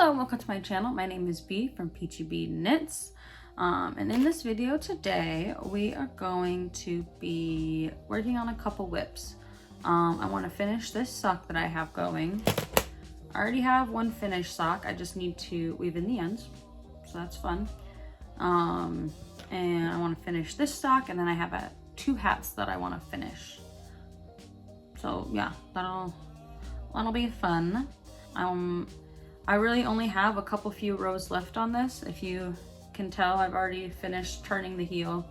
Hello, welcome to my channel. My name is Bee from Peachy Bee Knits. And in this video today, we are going to be working on a couple whips. I want to finish this sock that I have going. I already have one finished sock. I just need to weave in the ends, so that's fun. And I want to finish this sock, and then I have two hats that I want to finish. So yeah, that'll be fun. I really only have a couple few rows left on this. If you can tell, I've already finished turning the heel.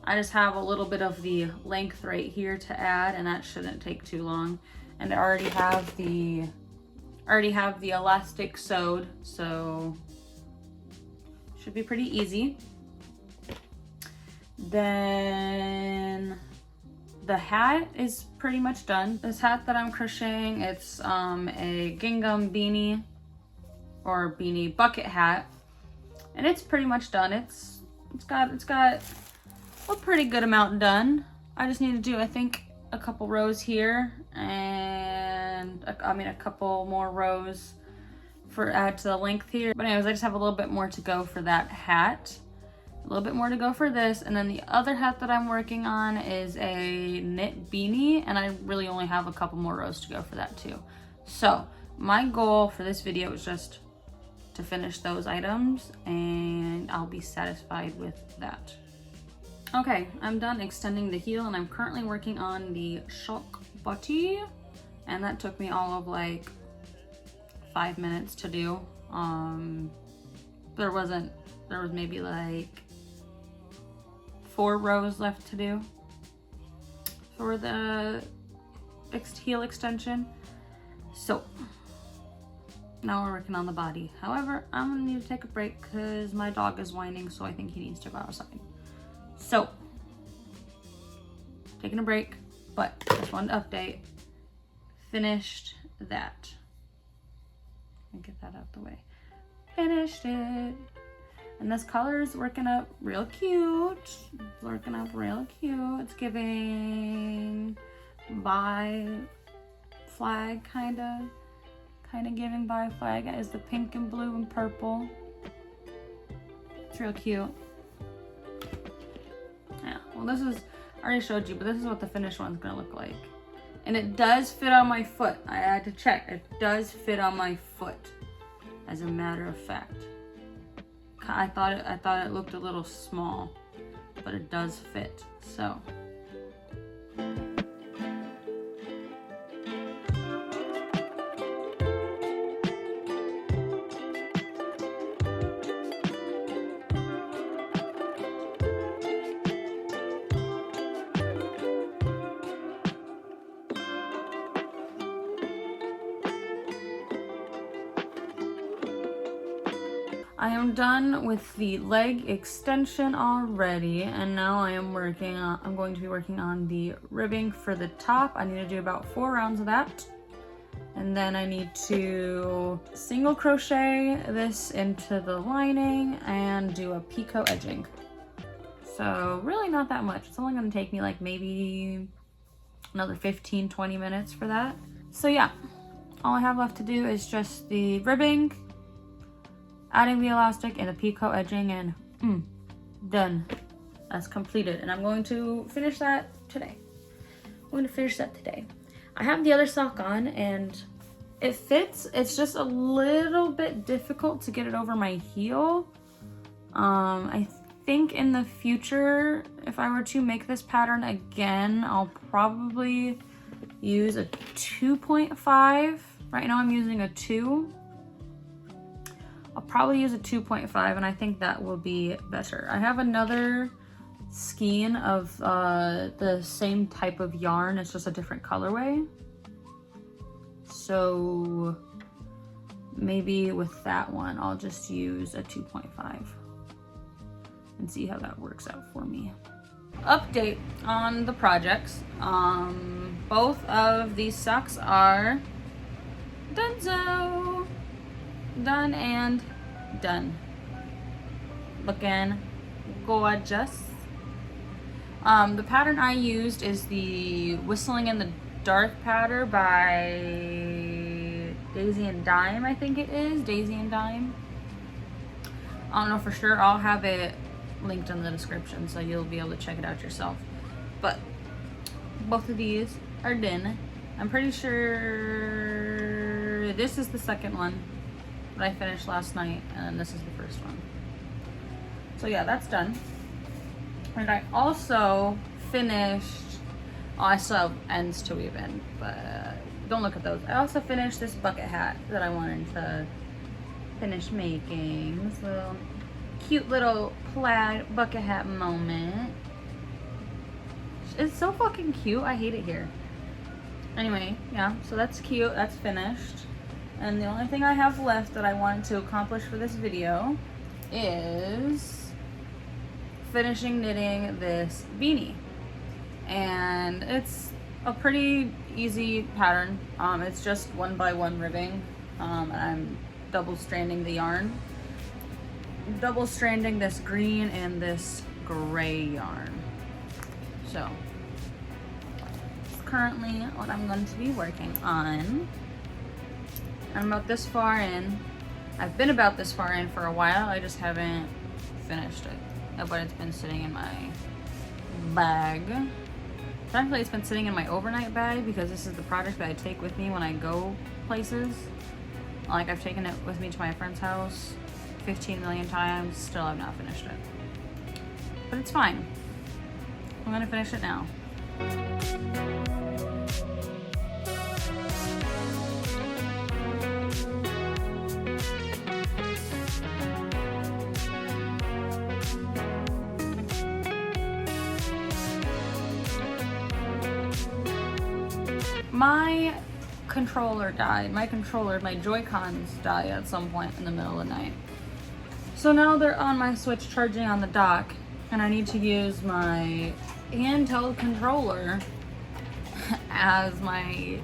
I just have a little bit of the length right here to add, and that shouldn't take too long. And I already have the elastic sewed, so should be pretty easy. Then the hat is pretty much done. This hat that I'm crocheting, it's a gingham beanie or beanie bucket hat, and it's pretty much done. It's got a pretty good amount done. I just need to do, I think, a couple rows here, and a couple more rows for add to the length here. But anyways, I just have a little bit more to go for that hat. A little bit more to go for this, and then the other hat that I'm working on is a knit beanie, and I really only have a couple more rows to go for that too. So my goal for this video is just to finish those items, and I'll be satisfied with that. Okay, I'm done extending the heel, and I'm currently working on the shock body, and that took me all of like 5 minutes to do. There was maybe like 4 rows left to do for the heel extension. So now we're working on the body. However, I'm gonna need to take a break because my dog is whining, so I think he needs to go outside. So, taking a break, but just wanted to update. Finished that. Let me get that out the way. Finished it. And this color is working up real cute. It's working up real cute. It's giving bi flag, kind of giving bi flag. It is the pink and blue and purple. It's real cute. Yeah, well, this is, I already showed you, but this is what the finished one's gonna look like. And it does fit on my foot. I had to check. It does fit on my foot, as a matter of fact. I thought it looked a little small, but it does fit, so. I am done with the leg extension already, and now I'm going to be working on the ribbing for the top. I need to do about 4 rounds of that. And then I need to single crochet this into the lining and do a picot edging. So really not that much. It's only gonna take me like maybe another 15-20 minutes for that. So yeah, all I have left to do is just the ribbing, adding the elastic, and the picot edging, and done. That's completed, and I'm going to finish that today. I have the other sock on, and it fits. It's just a little bit difficult to get it over my heel. I think in the future, if I were to make this pattern again, I'll probably use a 2.5. Right now I'm using a 2. I'll probably use a 2.5, and I think that will be better. I have another skein of the same type of yarn. It's just a different colorway. So maybe with that one, I'll just use a 2.5 and see how that works out for me. Update on the projects. Both of these socks are done. Done and done. Looking gorgeous. The pattern I used is the Whistling in the Dark pattern by Daisy and Dime, I think it is. Daisy and Dime. I don't know for sure. I'll have it linked in the description so you'll be able to check it out yourself. But both of these are done. I'm pretty sure this is the second one that I finished last night, and this is the first one. So yeah, that's done. And I also finished, oh, I still have ends to weave in, but don't look at those. I also finished this bucket hat that I wanted to finish making. This little cute little plaid bucket hat moment. It's so fucking cute. I hate it here. Anyway, yeah, so that's cute. That's finished. And the only thing I have left that I wanted to accomplish for this video is finishing knitting this beanie. And it's a pretty easy pattern. It's just 1x1 ribbing. And I'm double stranding the yarn. Double stranding this green and this gray yarn. So it's currently what I'm going to be working on. I'm about this far in. I've been about this far in for a while. I just haven't finished it. But it's been sitting in my bag. Technically, it's been sitting in my overnight bag because this is the project that I take with me when I go places. Like, I've taken it with me to my friend's house 15 million times. Still have not finished it. But it's fine. I'm gonna finish it now. My controller died. My Joy-Cons died at some point in the middle of the night. So now they're on my Switch charging on the dock, and I need to use my handheld controller as my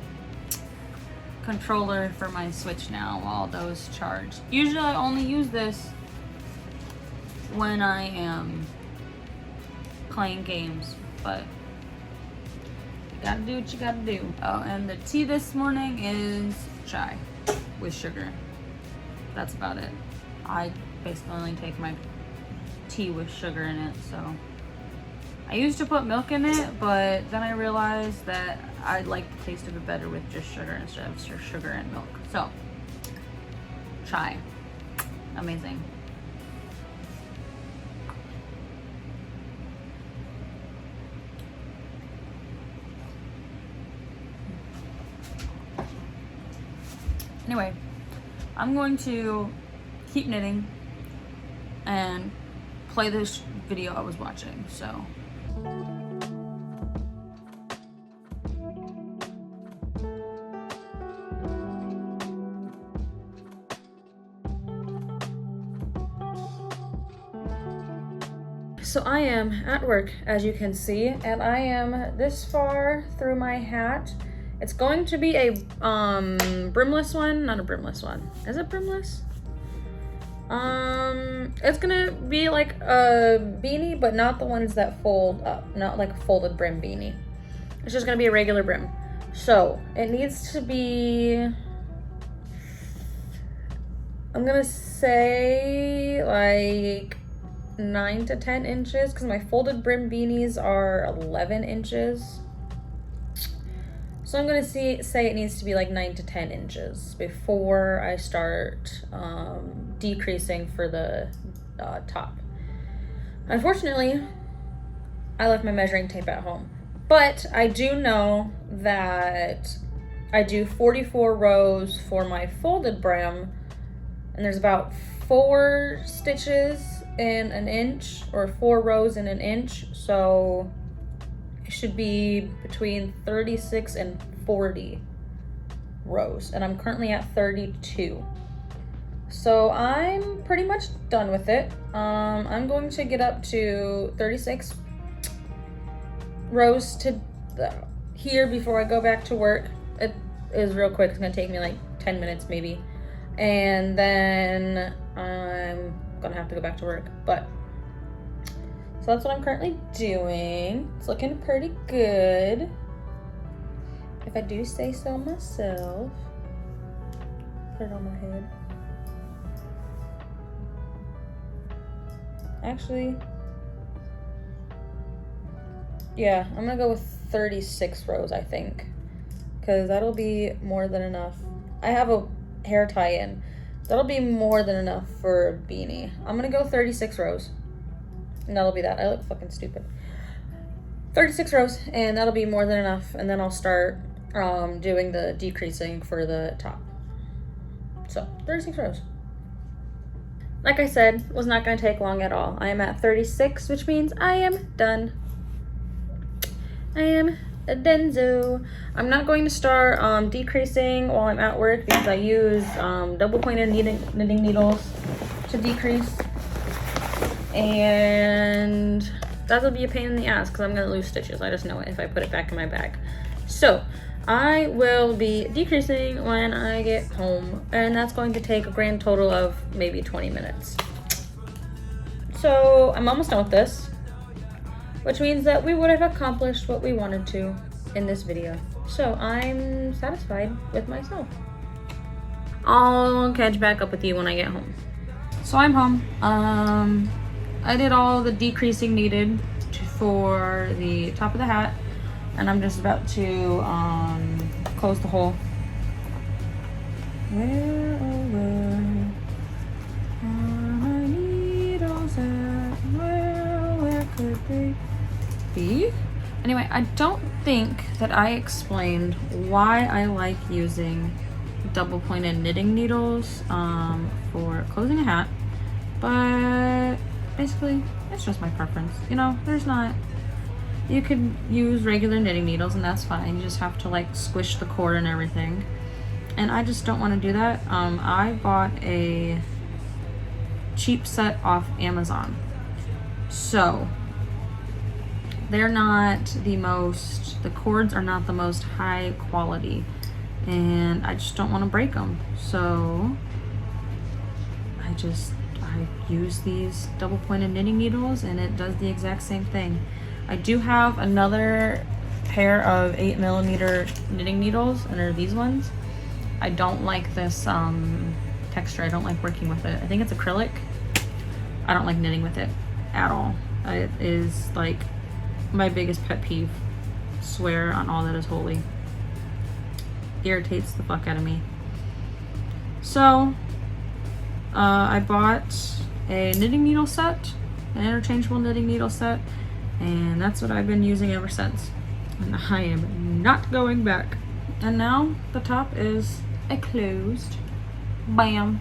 controller for my Switch now while those charge. Usually I only use this when I am playing games, but gotta do what you gotta do. Oh, and the tea this morning is chai with sugar. That's about it. I basically only take my tea with sugar in it, so. I used to put milk in it, but then I realized that I like the taste of it better with just sugar instead of sugar and milk. So, chai. Amazing. Anyway, I'm going to keep knitting and play this video I was watching, so. So I am at work, as you can see, and I am this far through my hat. It's going to be a brimless one, not a brimless one. Is it brimless? It's gonna be like a beanie, but not the ones that fold up, not like a folded brim beanie. It's just gonna be a regular brim. So it needs to be, I'm gonna say like 9 to 10 inches because my folded brim beanies are 11 inches. So I'm gonna say it needs to be like 9 to 10 inches before I start decreasing for the top. Unfortunately, I left my measuring tape at home, but I do know that I do 44 rows for my folded brim, and there's about 4 stitches in an inch, or 4 rows in an inch, so should be between 36 and 40 rows, and I'm currently at 32. So I'm pretty much done with it. I'm going to get up to 36 rows to here before I go back to work. It is real quick. It's gonna take me like 10 minutes maybe, and then I'm gonna have to go back to work, but so that's what I'm currently doing. It's looking pretty good, if I do say so myself. put it on my head. Actually, yeah, I'm gonna go with 36 rows, I think, because that'll be more than enough. I have a hair tie-in. That'll be more than enough for a beanie. I'm gonna go 36 rows. And that'll be that. I look fucking stupid. 36 rows, and that'll be more than enough. And then I'll start doing the decreasing for the top. So, 36 rows. Like I said, it was not gonna take long at all. I am at 36, which means I am done. I am donezo. I'm not going to start decreasing while I'm at work because I use double pointed knitting needles to decrease. And that'll be a pain in the ass because I'm gonna lose stitches. I just know it if I put it back in my bag. So I will be decreasing when I get home, and that's going to take a grand total of maybe 20 minutes. So I'm almost done with this, which means that we would have accomplished what we wanted to in this video. So I'm satisfied with myself. I'll catch back up with you when I get home. So I'm home. I did all the decreasing needed for the top of the hat, and I'm just about to close the hole. Where, oh where are my needles at? Where could they be? Anyway, I don't think that I explained why I like using double pointed knitting needles for closing a hat, but basically it's just my preference. You know, there's not, you could use regular knitting needles and that's fine. You just have to like squish the cord and everything, and I just don't want to do that. I bought a cheap set off Amazon, so they're not the most, the cords are not the most high quality, and I just don't want to break them. So I use these double pointed knitting needles and it does the exact same thing. I do have another pair of 8mm knitting needles, and they're these ones. I don't like this texture. I don't like working with it. I think it's acrylic. I don't like knitting with it at all. It is like my biggest pet peeve. Swear on all that is holy. Irritates the fuck out of me. So I bought a knitting needle set, an interchangeable knitting needle set, and that's what I've been using ever since, and I am not going back. And now the top is closed. Bam.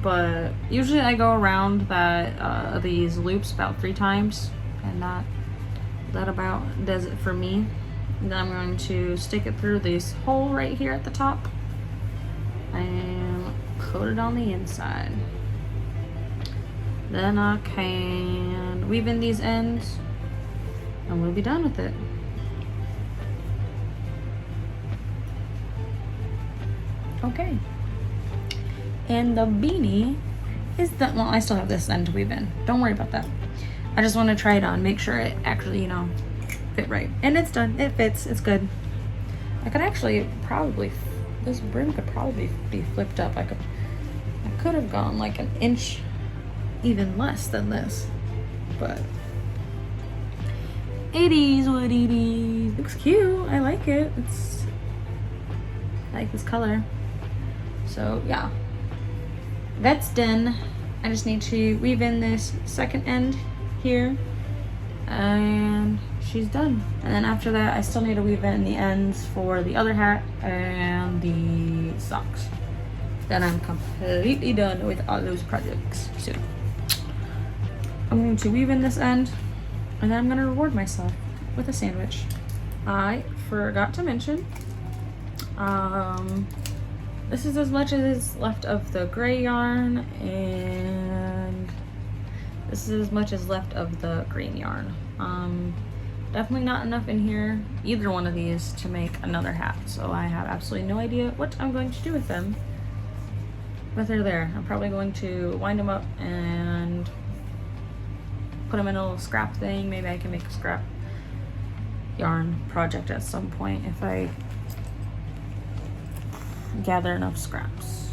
But usually I go around that these loops about 3 times, and that about does it for me. And then I'm going to stick it through this hole right here at the top and coat it on the inside. Then I can weave in these ends and we'll be done with it. Okay. And the beanie is done. Well, I still have this end to weave in. Don't worry about that. I just want to try it on, make sure it actually, you know, fit right. And it's done. It fits. It's good. I could actually probably, this brim could probably be flipped up. I could have gone like an inch even less than this, but it is what it is. Looks cute. I like it. I like this color. So yeah, that's done. I just need to weave in this second end here and she's done. And then after that I still need to weave in the ends for the other hat and the socks. Then I'm completely done with all those projects. So I'm going to weave in this end and then I'm going to reward myself with a sandwich. I forgot to mention this is as much as is left of the gray yarn, and this is as much as left of the green yarn. Definitely not enough in here, either one of these, to make another hat, so I have absolutely no idea what I'm going to do with them, but they're there. I'm probably going to wind them up and put them in a little scrap thing. Maybe I can make a scrap yarn project at some point if I gather enough scraps.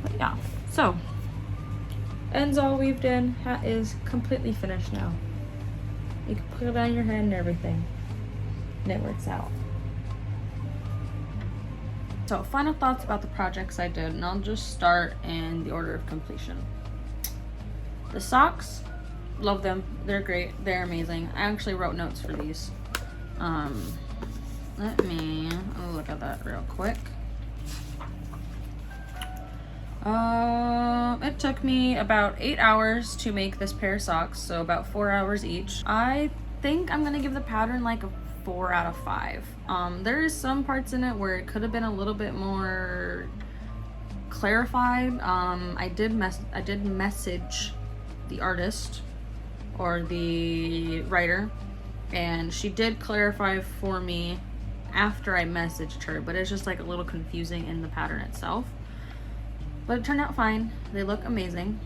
But yeah, so ends all weaved in. Hat is completely finished now. You can put it on your head and everything, and it works out. So final thoughts about the projects I did, and I'll just start in the order of completion. The socks, love them. They're great. They're amazing. I actually wrote notes for these. Let me look at that real quick. It took me about 8 hours to make this pair of socks, so about 4 hours each. I think I'm gonna give the pattern like a 4 out of 5. There is some parts in it where it could have been a little bit more clarified. I did message the artist or the writer, and she did clarify for me after I messaged her, but it's just like a little confusing in the pattern itself. But it turned out fine. They look amazing.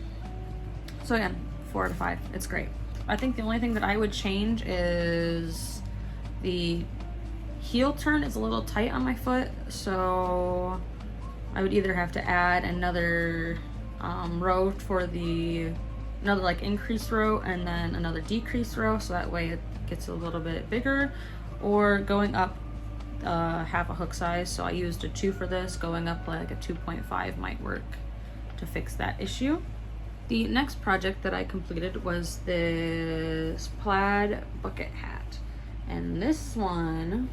So again, 4 out of 5. It's great. I think the only thing that I would change is the heel turn is a little tight on my foot, so I would either have to add another row for another like increase row and then another decrease row, so that way it gets a little bit bigger, or going up half a hook size. So I used a 2 for this. Going up like a 2.5 might work to fix that issue. The next project that I completed was this plaid bucket hat, and this one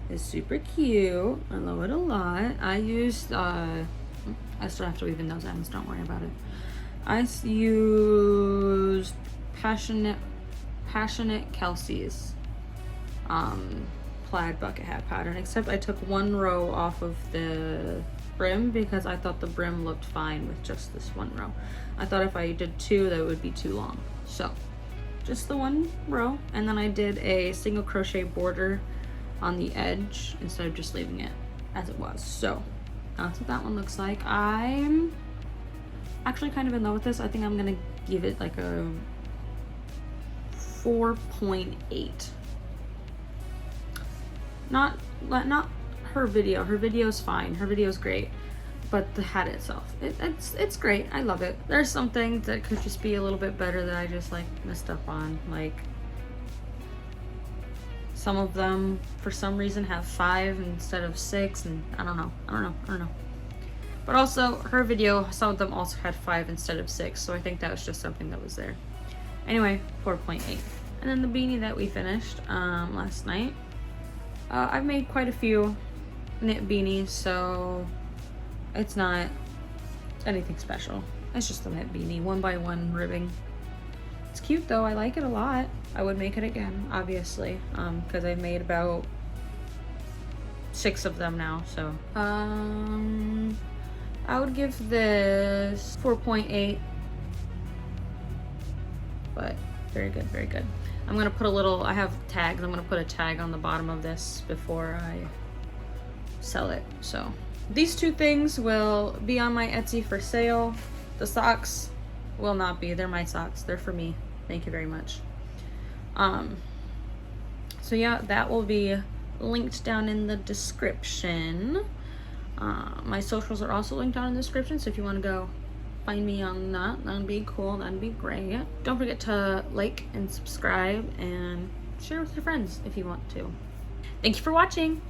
is super cute. I love it a lot. I used I still have to weave in those ends, don't worry about it. I used Passionate Kelsey's plaid bucket hat pattern, except I took 1 row off of the brim because I thought the brim looked fine with just this 1 row. I thought if I did 2 that would be too long, so just the 1 row, and then I did a single crochet border on the edge instead of just leaving it as it was. So that's what that one looks like. I'm actually kind of in love with this. I think I'm gonna give it like a 4.8. Not her video. Her video's fine. Her video's great, but the hat itself, it's great. I love it. There's some things that could just be a little bit better that I just like messed up on. Like some of them for some reason have 5 instead of 6, and I don't know. But also her video, some of them also had 5 instead of 6, so I think that was just something that was there. Anyway, 4.8. And then the beanie that we finished last night. I've made quite a few knit beanies, so it's not anything special. It's just a knit beanie, 1x1 ribbing. It's cute though, I like it a lot. I would make it again, obviously, because I've made about 6 of them now, so. I would give this 4.8, but very good, very good. I'm gonna put I have tags, I'm gonna put a tag on the bottom of this before I sell it. So these 2 things will be on my Etsy for sale. The socks will not be. They're my socks. They're for me. Thank you very much. So yeah, that will be linked down in the description. My socials are also linked down in the description, so if you want to go find me on that'd be cool. That'd be great. Don't forget to like and subscribe and share with your friends if you want to. Thank you for watching.